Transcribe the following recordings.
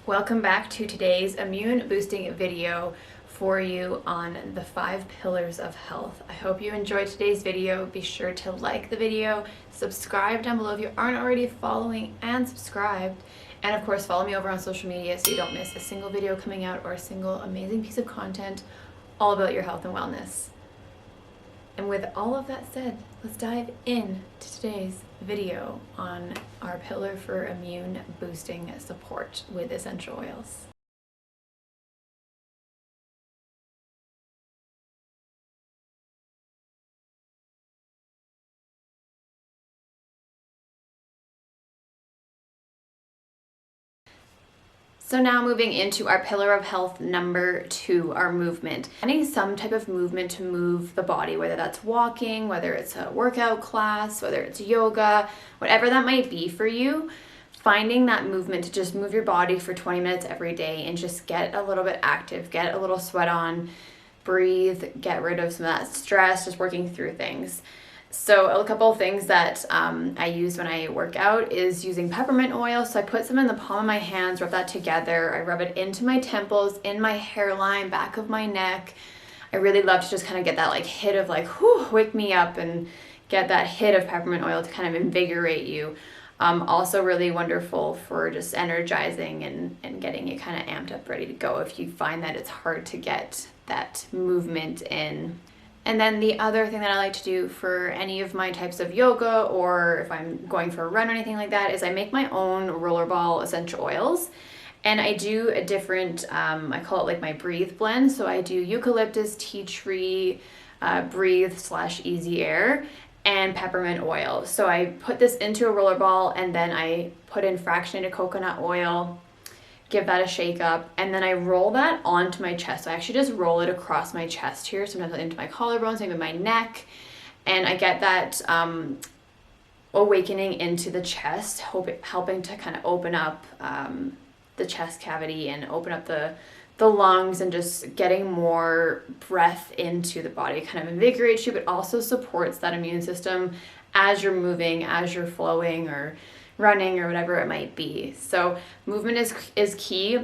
Welcome back to today's immune boosting video for you on the 5 pillars of health. I hope you enjoyed today's video. Be sure to like the video, subscribe down below if you aren't already following and subscribed, and of course follow me over on social media so you don't miss a single video coming out or a single amazing piece of content all about your health and wellness. And with all of that said, let's dive in to today's video on our pillar for immune boosting support with essential oils. So now moving into our pillar of health number 2, our movement. Finding some type of movement to move the body, whether that's walking, whether it's a workout class, whether it's yoga, whatever that might be for you, finding that movement to just move your body for 20 minutes every day and just get a little bit active, get a little sweat on, breathe, get rid of some of that stress, just working through things. So a couple of things that I use when I work out is using peppermint oil. So I put some in the palm of my hands, rub that together. I rub it into my temples, in my hairline, back of my neck. I really love to just kind of get that like hit of like, whew, wake me up, and get that hit of peppermint oil to kind of invigorate you. Also really wonderful for just energizing and getting you kind of amped up, ready to go if you find that it's hard to get that movement in. And then the other thing that I like to do for any of my types of yoga, or if I'm going for a run or anything like that, is I make my own rollerball essential oils. And I do a different, I call it like my breathe blend. So I do eucalyptus, tea tree, breathe/easy air, and peppermint oil. So I put this into a rollerball, and then I put in fractionated coconut oil, give that a shake up, and then I roll that onto my chest. So I actually just roll it across my chest here, sometimes into my collarbones, maybe my neck, and I get that awakening into the chest, helping to kind of open up the chest cavity and open up the lungs, and just getting more breath into the body. It kind of invigorates you, but also supports that immune system as you're moving, as you're flowing or running or whatever it might be. So movement is key.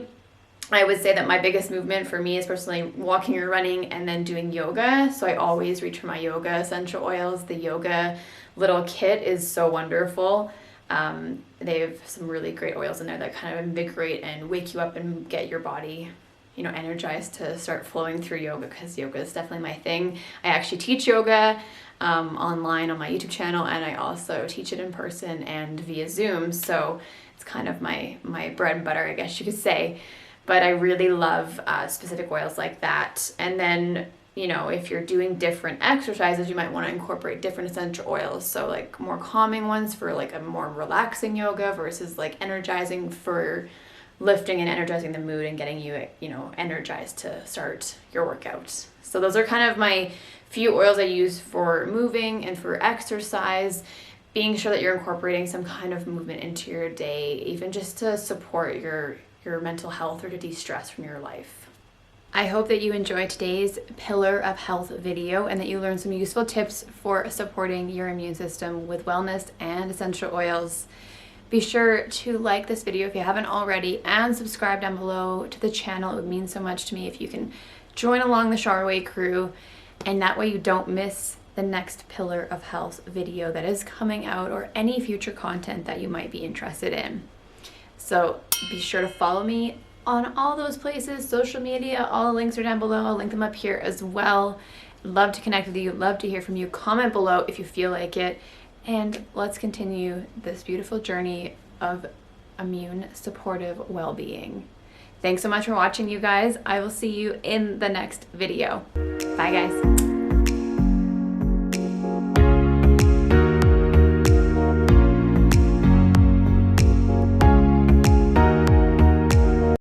I would say that my biggest movement for me is personally walking or running, and then doing yoga. So I always reach for my yoga essential oils. The yoga little kit is so wonderful. They have some really great oils in there that kind of invigorate and wake you up and get your body, energized to start flowing through yoga, because yoga is definitely my thing. I actually teach yoga online on my YouTube channel, and I also teach it in person and via Zoom. So it's kind of my bread and butter, I guess you could say. But I really love specific oils like that. And then, if you're doing different exercises, you might want to incorporate different essential oils. So like more calming ones for like a more relaxing yoga versus like energizing for lifting and energizing the mood and getting you, energized to start your workout. So those are kind of my few oils I use for moving and for exercise, being sure that you're incorporating some kind of movement into your day, even just to support your mental health or to de-stress from your life. I hope that you enjoyed today's pillar of health video, and that you learned some useful tips for supporting your immune system with wellness and essential oils. Be sure to like this video if you haven't already, and subscribe down below to the channel. It would mean so much to me if you can join along the Charway crew, and that way you don't miss the next pillar of health video that is coming out, or any future content that you might be interested in. So be sure to follow me on all those places, social media, all the links are down below. I'll link them up here as well. Love to connect with you, love to hear from you. Comment below if you feel like it. And let's continue this beautiful journey of immune supportive well-being. Thanks so much for watching, you guys. I will see you in the next video. Bye, guys.